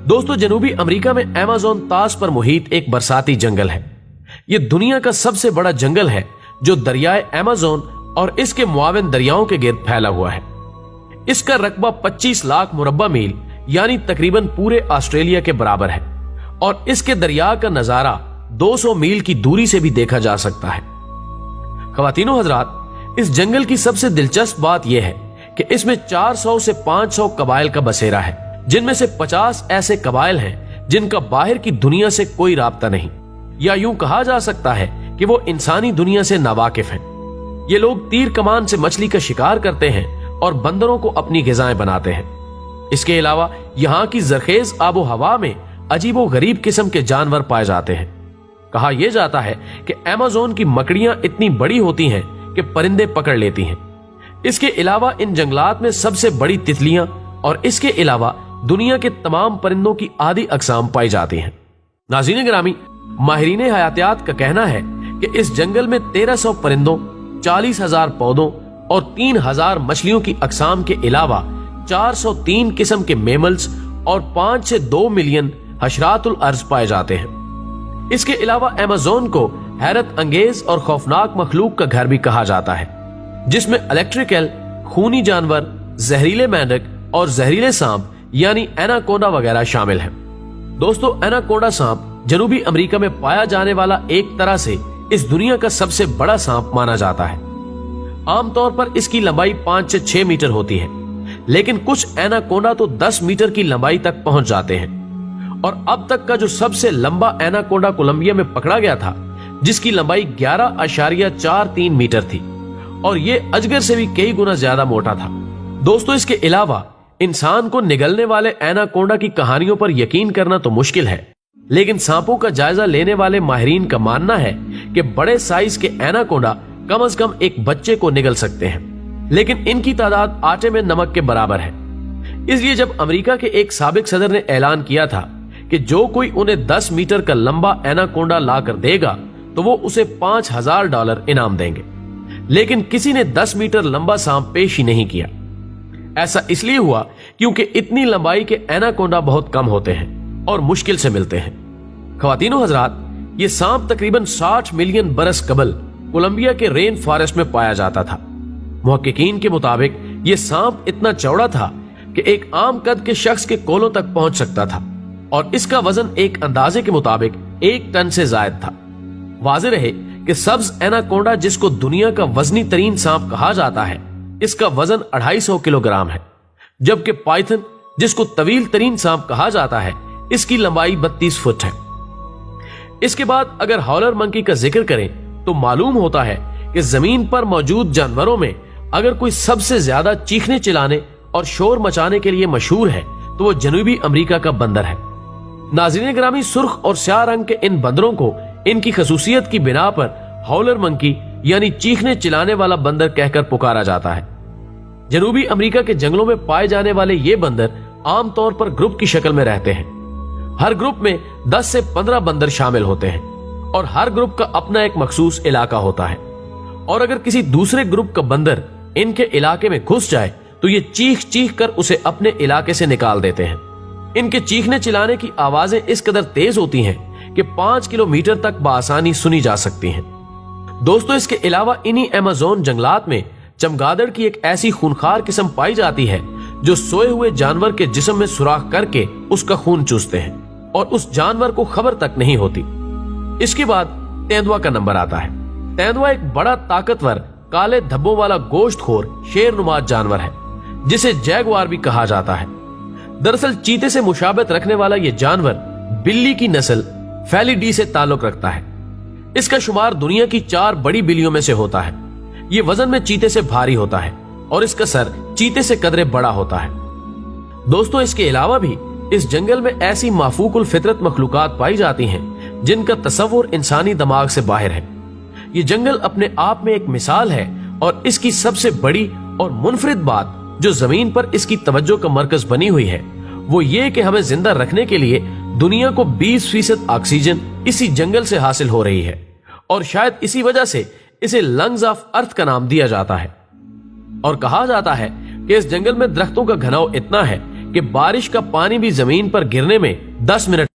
दोस्तों, जनूबी अमेरिका में अमेज़न तास पर मुहित एक बरसाती जंगल है। यह दुनिया का सबसे बड़ा जंगल है जो दरियाए अमेज़न और इसके मुआविन दरियाओं के गिर्द फैला हुआ है। इसका रकबा 25 लाख मुरब्बा मील यानी तकरीबन पूरे ऑस्ट्रेलिया के बराबर है और इसके दरिया का नजारा 200 मील की दूरी से भी देखा जा सकता है। ख्वातीनो हजरात, इस जंगल की सबसे दिलचस्प बात यह है कि इसमें 400 से 500 कबाइल का बसेरा है, जिनमें से 50 ऐसे कबाइल हैं जिनका बाहर की दुनिया से कोई राब्ता नहीं, या यूं कहा जा सकता है कि वो इंसानी दुनिया से नावाकिफ हैं। ये लोग तीर कमान से मछली का शिकार करते हैं और बंदरों को अपनी ग़िज़ाएं बनाते हैं। इसके अलावा यहाँ की जरखेज आबो हवा में अजीबो गरीब किस्म के जानवर पाए जाते हैं। कहा यह जाता है कि अमेज़न की मकड़ियां इतनी बड़ी होती हैं कि परिंदे पकड़ लेती हैं। इसके अलावा इन जंगलात में सबसे बड़ी तितलियां और इसके अलावा दुनिया के तमाम परिंदों की आधी अकसाम पाई जाती हैं। नाज़रीन गिरामी, माहिरीन हयातियात का कहना है कि इस जंगल में 1300 परिंदों, 40,000 पौधों और 3,000 मछलियों की अकसाम के अलावा 403 किस्म के मेमल्स और 5 से 2 मिलियन हशरातुल अर्ज पाए जाते हैं। इसके अलावा अमेज़न को हैरत अंगेज और खौफनाक मखलूक का घर भी कहा जाता है, जिसमें इलेक्ट्रिकल, खूनी जानवर, जहरीले मेंढक और जहरीले सांप यानी एनाकोंडा वगैरह शामिल हैं। दोस्तों, एनाकोंडा सांप जनूबी अमेरिका में पाया जाने वाला एक तरह से इस दुनिया का सबसे बड़ा सांप माना जाता है। आमतौर पर इसकी लंबाई 5 से 6 मीटर होती है, लेकिन कुछ एनाकोंडा तो 10 मीटर की लंबाई तक पहुंच जाते हैं। और अब तक का जो सबसे लंबा एनाकोंडा कोलंबिया में पकड़ा गया था, जिसकी लंबाई 11.43 मीटर थी और ये अजगर से भी कई गुना ज्यादा मोटा था। दोस्तों, इसके अलावा इंसान को निगलने वाले एनाकोंडा की कहानियों पर यकीन करना तो मुश्किल है, लेकिन सांपों का जायजा लेने वाले माहिरीन का मानना है कि बड़े साइज के एनाकोंडा कम से कम एक बच्चे को निगल सकते हैं, लेकिन इनकी तादाद आटे में नमक के बराबर है। इसलिए जब अमेरिका के एक साबिक सदर ने ऐलान किया था कि जो कोई उन्हें 10 मीटर का लंबा एनाकोंडा लाकर देगा तो वो उसे $5,000 इनाम देंगे, लेकिन किसी ने 10 मीटर लंबा सांप पेश ही नहीं किया। ऐसा इसलिए हुआ क्योंकि इतनी लंबाई के एनाकोंडा बहुत कम होते हैं और मुश्किल से मिलते हैं। ख्वातीनो हजरात, ये सांप तकरीबन 60 मिलियन बरस कबल कोलंबिया के रेन फॉरेस्ट में पाया जाता था। मुहक्किकीन के मुताबिक ये सांप इतना चौड़ा था कि एक आम कद के शख्स के कोलों तक पहुंच सकता था और इसका वजन एक अंदाजे के मुताबिक 1 टन से जायद था। वाज़ेह रहे कि सब्ज एनाकोंडा, जिसको दुनिया का वजनी तरीन सांप कहा जाता है, इसका वजन 250 किलोग्राम है, जबकि पाइथन, जिसको तवील तरीन सांप कहा जाता है, इसकी लंबाई 32 फुट है। इसके बाद अगर हॉलर मंकी का जिक्र करें तो मालूम होता है कि जमीन पर मौजूद जानवरों में अगर कोई सबसे ज्यादा चीखने चिल्लाने और शोर मचाने के लिए मशहूर है तो वो जनूबी अमेरिका का बंदर है। नाज़रीन गिरामी, सुर्ख और स्याह रंग के इन बंदरों को इनकी खसूसियत की बिना पर हॉलर मंकी यानी चीखने चिल्लाने वाला बंदर कहकर पुकारा जाता है। जनूबी अमेरिका के जंगलों में पाए जाने वाले ये बंदर आमतौर पर ग्रुप की शक्ल में रहते हैं। हर ग्रुप में 10 से 15 बंदर शामिल होते हैं और हर ग्रुप का अपना एक मखसूस इलाका होता है, और अगर किसी दूसरे ग्रुप का बंदर इनके इलाके में घुस जाए तो ये चीख चीख कर उसे अपने इलाके से निकाल देते हैं। इनके चीखने चिल्लाने की आवाजें इस कदर तेज होती हैं कि 5 किलोमीटर तक बआसानी सुनी जा सकती हैं। दोस्तों, इसके अलावा इन्हीं अमेज़न जंगलात में चमगादड़ की एक ऐसी खूनखार किस्म पाई जाती है जो सोए हुए जानवर के जिस्म में सुराख करके उसका खून चूसते हैं और उस जानवर को खबर तक नहीं होती। इसके बाद तेंदुआ का नंबर आता है। तेंदुआ एक बड़ा ताकतवर काले धब्बों वाला गोश्तखोर शेरनुमा जानवर है, जिसे जैगुआर भी कहा जाता है। दरअसल चीते से मुशाबत रखने वाला यह जानवर बिल्ली की नस्ल फेलिडी से ताल्लुक रखता है। इसका शुमार दुनिया की 4 बड़ी बिल्लियों में से होता है। ये वजन में चीते से भारी होता है और इसका सर चीते से कदरे बड़ा होता है। दोस्तों, इसके अलावा भी इस जंगल में ऐसी माफूकुल फितरत मखलूकात पाई जाती हैं जिनका तसव्वुर इंसानी दिमाग से बाहर है। ये जंगल अपने आप में एक मिसाल है और इसकी सबसे बड़ी और मुनफरिद बात जो जमीन पर इसकी तवज्जो का मरकज बनी हुई है वो ये कि हमें जिंदा रखने के लिए दुनिया को 20% ऑक्सीजन इसी जंगल से हासिल हो रही है और शायद इसी वजह से इसे लंग्स ऑफ अर्थ का नाम दिया जाता है। और कहा जाता है कि इस जंगल में दरख्तों का घनाव इतना है کہ بارش کا پانی بھی زمین پر گرنے میں 10 منٹ